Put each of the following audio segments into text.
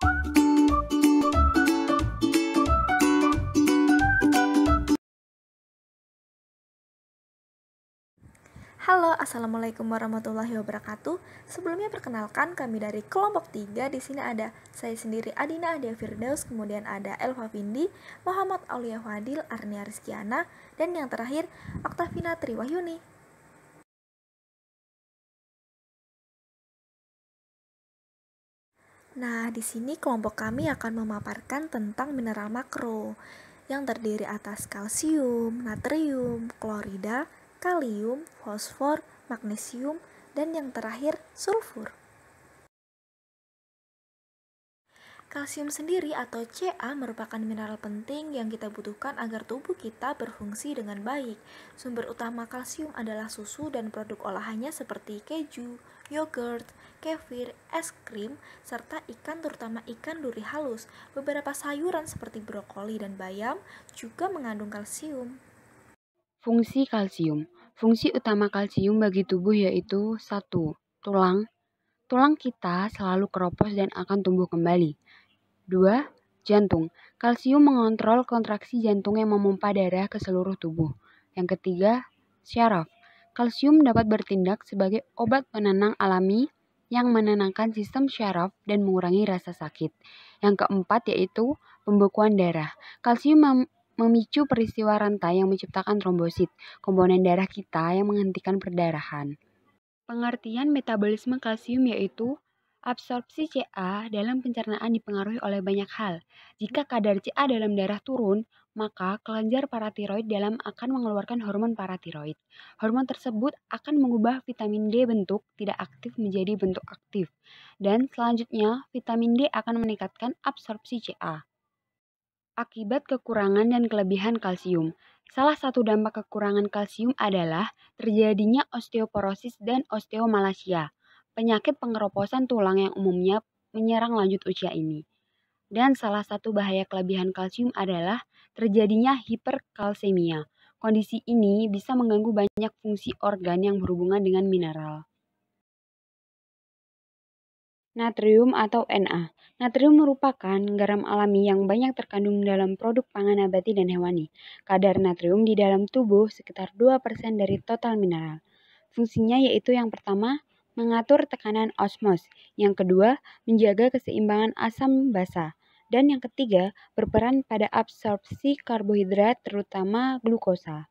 Halo, Assalamualaikum warahmatullahi wabarakatuh. Sebelumnya perkenalkan kami dari kelompok 3. Di sini ada saya sendiri Adina Adia Firdaus, kemudian ada Elva Vindi, Muhammad Aulia Fadil, Arnia Rizkiana, dan yang terakhir Oktavina Triwahyuni. Nah, di sini kelompok kami akan memaparkan tentang mineral makro yang terdiri atas kalsium, natrium, klorida, kalium, fosfor, magnesium, dan yang terakhir sulfur. Kalsium sendiri atau Ca merupakan mineral penting yang kita butuhkan agar tubuh kita berfungsi dengan baik. Sumber utama kalsium adalah susu dan produk olahannya seperti keju, yogurt, kefir, es krim, serta ikan terutama ikan duri halus. Beberapa sayuran seperti brokoli dan bayam juga mengandung kalsium. Fungsi kalsium. Fungsi utama kalsium bagi tubuh yaitu 1. Tulang. Tulang kita selalu keropos dan akan tumbuh kembali. 2. Jantung. Kalsium mengontrol kontraksi jantung yang memompa darah ke seluruh tubuh. Yang ketiga, syaraf. Kalsium dapat bertindak sebagai obat penenang alami yang menenangkan sistem syaraf dan mengurangi rasa sakit. Yang keempat yaitu pembekuan darah. Kalsium memicu peristiwa rantai yang menciptakan trombosit, komponen darah kita yang menghentikan perdarahan. Pengertian metabolisme kalsium yaitu absorpsi Ca dalam pencernaan dipengaruhi oleh banyak hal. Jika kadar Ca dalam darah turun, maka kelenjar paratiroid dalam akan mengeluarkan hormon paratiroid. Hormon tersebut akan mengubah vitamin D bentuk tidak aktif menjadi bentuk aktif. Dan selanjutnya, vitamin D akan meningkatkan absorpsi Ca. Akibat kekurangan dan kelebihan kalsium. Salah satu dampak kekurangan kalsium adalah terjadinya osteoporosis dan osteomalasia, penyakit pengeroposan tulang yang umumnya menyerang lanjut usia ini. Dan salah satu bahaya kelebihan kalsium adalah terjadinya hiperkalsemia. Kondisi ini bisa mengganggu banyak fungsi organ yang berhubungan dengan mineral. Natrium atau Na. Natrium merupakan garam alami yang banyak terkandung dalam produk pangan nabati dan hewani. Kadar natrium di dalam tubuh sekitar 2% dari total mineral. Fungsinya yaitu yang pertama, mengatur tekanan osmos. Yang kedua, menjaga keseimbangan asam basa. Dan yang ketiga, berperan pada absorpsi karbohidrat terutama glukosa.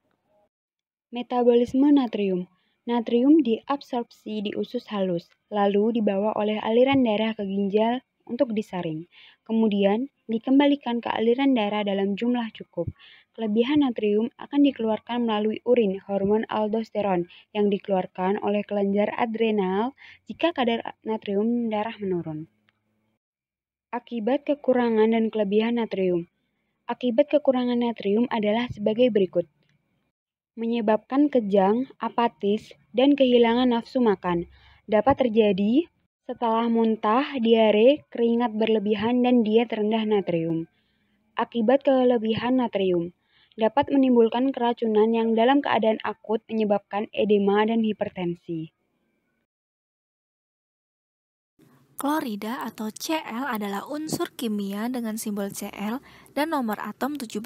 Metabolisme natrium. Natrium diabsorpsi di usus halus, lalu dibawa oleh aliran darah ke ginjal untuk disaring. Kemudian dikembalikan ke aliran darah dalam jumlah cukup. Kelebihan natrium akan dikeluarkan melalui urin, hormon aldosteron, yang dikeluarkan oleh kelenjar adrenal jika kadar natrium darah menurun. Akibat kekurangan dan kelebihan natrium. Akibat kekurangan natrium adalah sebagai berikut. Menyebabkan kejang, apatis, dan kehilangan nafsu makan. Dapat terjadi setelah muntah, diare, keringat berlebihan, dan diet rendah natrium. Akibat kelebihan natrium dapat menimbulkan keracunan yang dalam keadaan akut menyebabkan edema dan hipertensi. Klorida atau Cl adalah unsur kimia dengan simbol Cl dan nomor atom 17.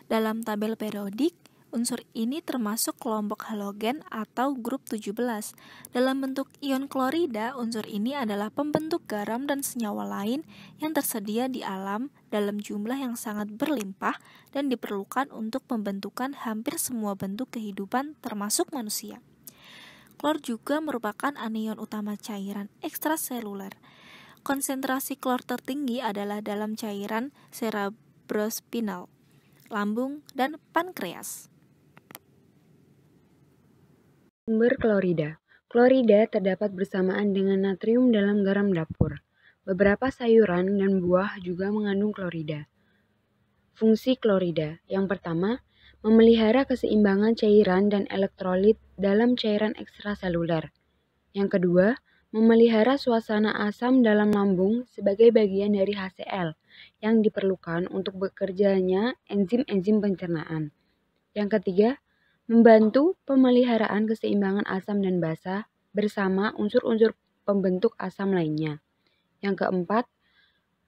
Dalam tabel periodik, unsur ini termasuk kelompok halogen atau grup 17. Dalam bentuk ion klorida, unsur ini adalah pembentuk garam dan senyawa lain yang tersedia di alam dalam jumlah yang sangat berlimpah dan diperlukan untuk pembentukan hampir semua bentuk kehidupan termasuk manusia. Klor juga merupakan anion utama cairan ekstraseluler. Konsentrasi klor tertinggi adalah dalam cairan cerebrospinal, lambung, dan pankreas. Sumber klorida. Klorida terdapat bersamaan dengan natrium dalam garam dapur. Beberapa sayuran dan buah juga mengandung klorida. Fungsi klorida. Yang pertama, memelihara keseimbangan cairan dan elektrolit dalam cairan ekstraseluler. Yang kedua, memelihara suasana asam dalam lambung sebagai bagian dari HCl yang diperlukan untuk bekerjanya enzim-enzim pencernaan. Yang ketiga, membantu pemeliharaan keseimbangan asam dan basa bersama unsur-unsur pembentuk asam lainnya. Yang keempat,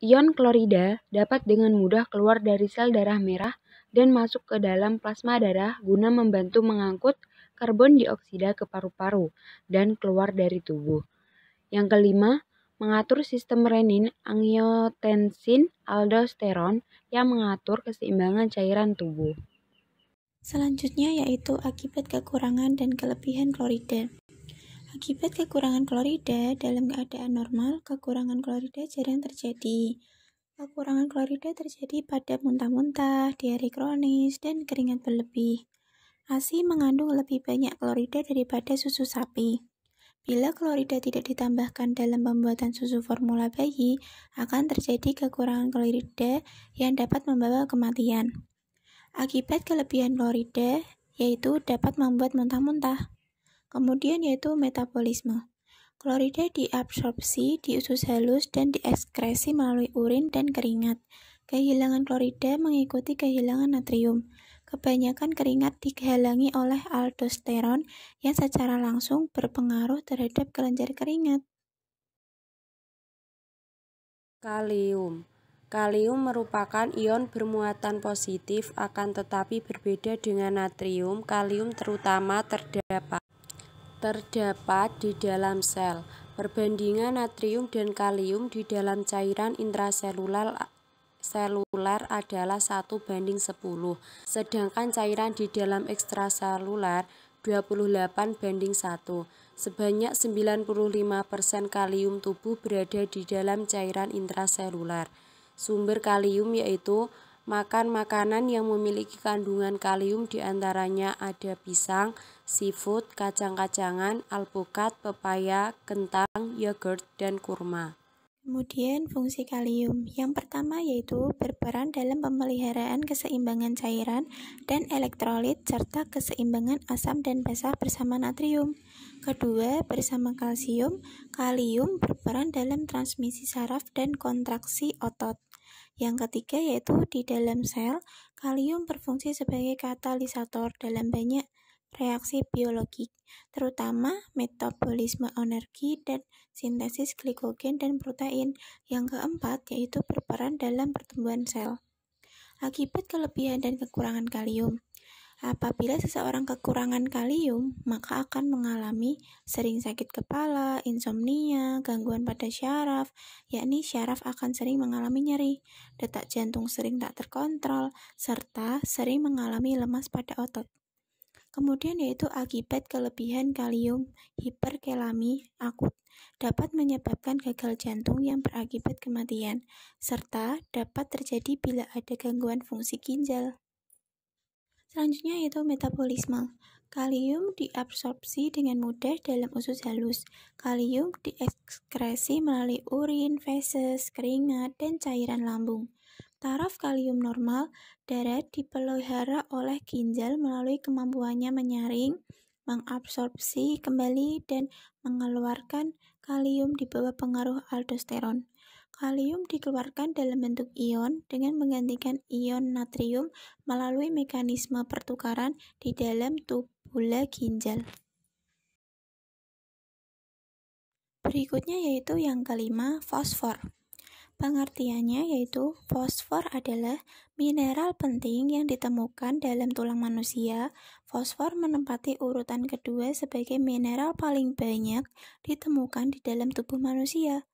Ion klorida dapat dengan mudah keluar dari sel darah merah dan masuk ke dalam plasma darah guna membantu mengangkut karbon dioksida ke paru-paru dan keluar dari tubuh. Yang kelima, mengatur sistem renin, angiotensin, aldosteron yang mengatur keseimbangan cairan tubuh. Selanjutnya yaitu akibat kekurangan dan kelebihan klorida. Akibat kekurangan klorida, dalam keadaan normal, kekurangan klorida jarang terjadi. Kekurangan klorida terjadi pada muntah-muntah, diare kronis, dan keringat berlebih. ASI mengandung lebih banyak klorida daripada susu sapi. Bila klorida tidak ditambahkan dalam pembuatan susu formula bayi, akan terjadi kekurangan klorida yang dapat membawa kematian. Akibat kelebihan klorida, yaitu dapat membuat muntah-muntah. Kemudian yaitu metabolisme. Klorida diabsorpsi di usus halus dan diekskresi melalui urin dan keringat. Kehilangan klorida mengikuti kehilangan natrium. Kebanyakan keringat dihalangi oleh aldosteron yang secara langsung berpengaruh terhadap kelenjar keringat. Kalium. Kalium merupakan ion bermuatan positif, akan tetapi berbeda dengan natrium. Kalium terutama terdapat di dalam sel. Perbandingan natrium dan kalium di dalam cairan intraselular adalah 1:10, sedangkan cairan di dalam ekstraselular 28:1. Sebanyak 95% kalium tubuh berada di dalam cairan intraselular. Sumber kalium yaitu makan makanan yang memiliki kandungan kalium, diantaranya ada pisang, seafood, kacang-kacangan, alpukat, pepaya, kentang, yogurt, dan kurma. Kemudian fungsi kalium. Yang pertama yaitu berperan dalam pemeliharaan keseimbangan cairan dan elektrolit serta keseimbangan asam dan basa bersama natrium. Kedua, bersama kalsium, kalium berperan dalam transmisi saraf dan kontraksi otot. Yang ketiga yaitu di dalam sel, kalium berfungsi sebagai katalisator dalam banyak reaksi biologik, terutama metabolisme energi dan sintesis glikogen dan protein. Yang keempat yaitu berperan dalam pertumbuhan sel. Akibat kelebihan dan kekurangan kalium. Apabila seseorang kekurangan kalium, maka akan mengalami sering sakit kepala, insomnia, gangguan pada syaraf, yakni syaraf akan sering mengalami nyeri, detak jantung sering tak terkontrol, serta sering mengalami lemas pada otot. Kemudian yaitu akibat kelebihan kalium, hiperkalemi akut dapat menyebabkan gagal jantung yang berakibat kematian, serta dapat terjadi bila ada gangguan fungsi ginjal. Selanjutnya yaitu metabolisme. Kalium diabsorpsi dengan mudah dalam usus halus. Kalium diekskresi melalui urin, feses, keringat, dan cairan lambung. Taraf kalium normal darah dipelihara oleh ginjal melalui kemampuannya menyaring, mengabsorpsi kembali, dan mengeluarkan kalium di bawah pengaruh aldosteron. Kalium dikeluarkan dalam bentuk ion dengan menggantikan ion natrium melalui mekanisme pertukaran di dalam tubula ginjal. Berikutnya yaitu yang kelima, fosfor. Pengertiannya yaitu fosfor adalah mineral penting yang ditemukan dalam tulang manusia. Fosfor menempati urutan kedua sebagai mineral paling banyak ditemukan di dalam tubuh manusia.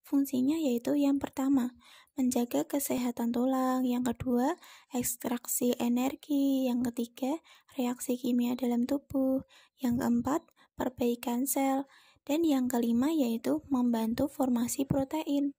Fungsinya yaitu yang pertama, menjaga kesehatan tulang, yang kedua, ekstraksi energi, yang ketiga, reaksi kimia dalam tubuh, yang keempat, perbaikan sel, dan yang kelima yaitu membantu formasi protein.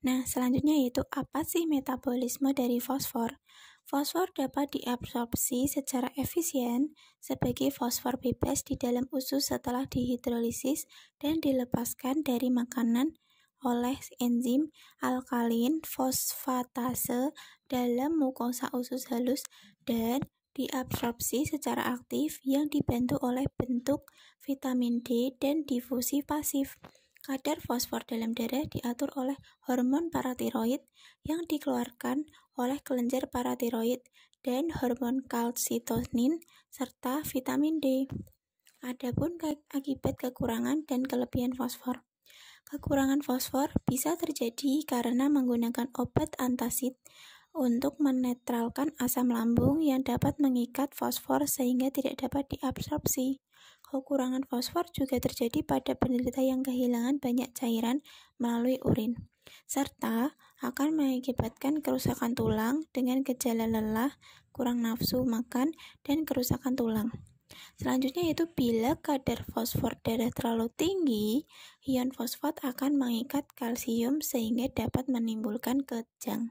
Nah, selanjutnya yaitu apa sih metabolisme dari fosfor? Fosfor dapat diabsorpsi secara efisien sebagai fosfor bebas di dalam usus setelah dihidrolisis dan dilepaskan dari makanan oleh enzim alkalin fosfatase dalam mukosa usus halus dan diabsorpsi secara aktif yang dibantu oleh bentuk vitamin D dan difusi pasif. Kadar fosfor dalam darah diatur oleh hormon paratiroid yang dikeluarkan oleh kelenjar paratiroid dan hormon kalsitonin serta vitamin D. Adapun akibat kekurangan dan kelebihan fosfor. Kekurangan fosfor bisa terjadi karena menggunakan obat antasid untuk menetralkan asam lambung yang dapat mengikat fosfor sehingga tidak dapat diabsorpsi. Kekurangan fosfor juga terjadi pada penderita yang kehilangan banyak cairan melalui urin, serta akan mengakibatkan kerusakan tulang dengan gejala lelah, kurang nafsu makan, dan kerusakan tulang. Selanjutnya yaitu bila kadar fosfor darah terlalu tinggi, ion fosfat akan mengikat kalsium sehingga dapat menimbulkan kejang.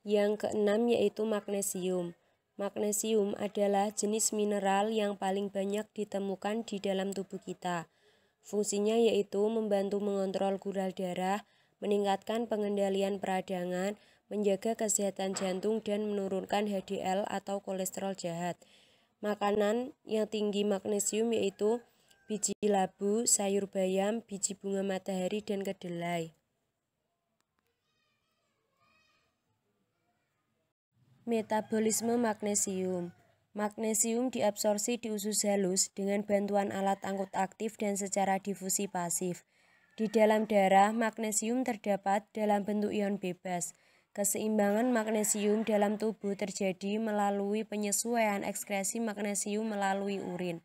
Yang keenam yaitu magnesium. Magnesium adalah jenis mineral yang paling banyak ditemukan di dalam tubuh kita. Fungsinya yaitu membantu mengontrol gula darah, meningkatkan pengendalian peradangan, menjaga kesehatan jantung, dan menurunkan HDL atau kolesterol jahat. Makanan yang tinggi magnesium yaitu biji labu, sayur bayam, biji bunga matahari, dan kedelai. Metabolisme magnesium. Magnesium diabsorpsi di usus halus dengan bantuan alat angkut aktif dan secara difusi pasif. Di dalam darah, magnesium terdapat dalam bentuk ion bebas. Keseimbangan magnesium dalam tubuh terjadi melalui penyesuaian ekskresi magnesium melalui urin.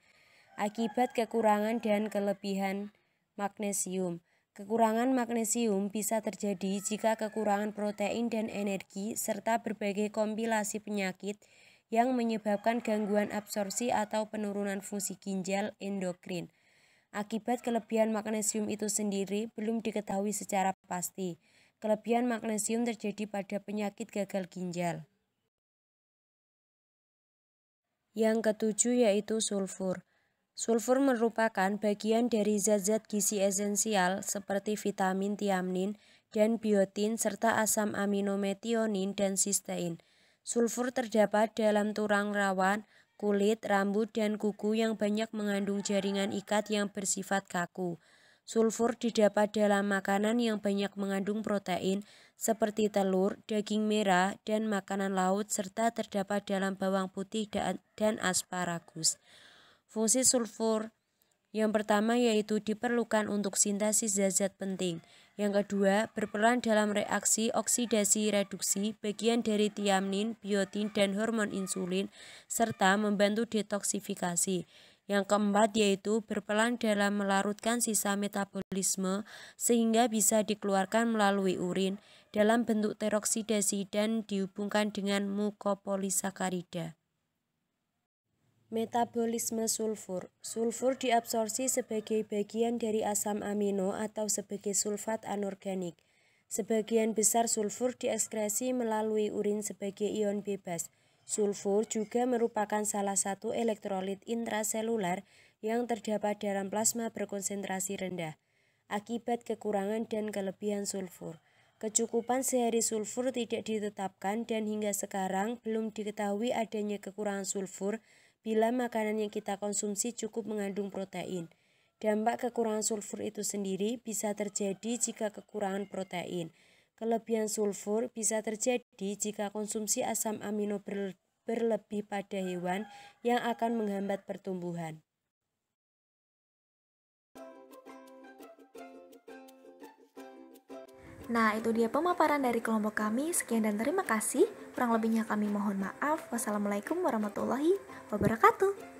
Akibat kekurangan dan kelebihan magnesium. Kekurangan magnesium bisa terjadi jika kekurangan protein dan energi serta berbagai kompilasi penyakit yang menyebabkan gangguan absorpsi atau penurunan fungsi ginjal endokrin. Akibat kelebihan magnesium itu sendiri belum diketahui secara pasti. Kelebihan magnesium terjadi pada penyakit gagal ginjal. Yang ketujuh yaitu sulfur. Sulfur merupakan bagian dari zat-zat gizi esensial seperti vitamin tiamnin dan biotin serta asam amino metionin dan sistein. Sulfur terdapat dalam tulang rawan, kulit, rambut, dan kuku yang banyak mengandung jaringan ikat yang bersifat kaku. Sulfur didapat dalam makanan yang banyak mengandung protein seperti telur, daging merah, dan makanan laut serta terdapat dalam bawang putih dan asparagus. Fungsi sulfur yang pertama yaitu diperlukan untuk sintesis zat-zat penting. Yang kedua, berperan dalam reaksi oksidasi reduksi bagian dari tiamnin, biotin, dan hormon insulin, serta membantu detoksifikasi. Yang keempat yaitu berperan dalam melarutkan sisa metabolisme sehingga bisa dikeluarkan melalui urin dalam bentuk teroksidasi dan dihubungkan dengan mukopolisakarida. Metabolisme sulfur. Sulfur diabsorpsi sebagai bagian dari asam amino atau sebagai sulfat anorganik. Sebagian besar sulfur diekskresi melalui urin sebagai ion bebas. Sulfur juga merupakan salah satu elektrolit intraselular yang terdapat dalam plasma berkonsentrasi rendah. Akibat kekurangan dan kelebihan sulfur. Kecukupan sehari sulfur tidak ditetapkan dan hingga sekarang belum diketahui adanya kekurangan sulfur bila makanan yang kita konsumsi cukup mengandung protein. Dampak kekurangan sulfur itu sendiri bisa terjadi jika kekurangan protein. Kelebihan sulfur bisa terjadi jika konsumsi asam amino berlebih pada hewan yang akan menghambat pertumbuhan. Nah, itu dia pemaparan dari kelompok kami. Sekian dan terima kasih. Kurang lebihnya kami mohon maaf. Wassalamualaikum warahmatullahi wabarakatuh.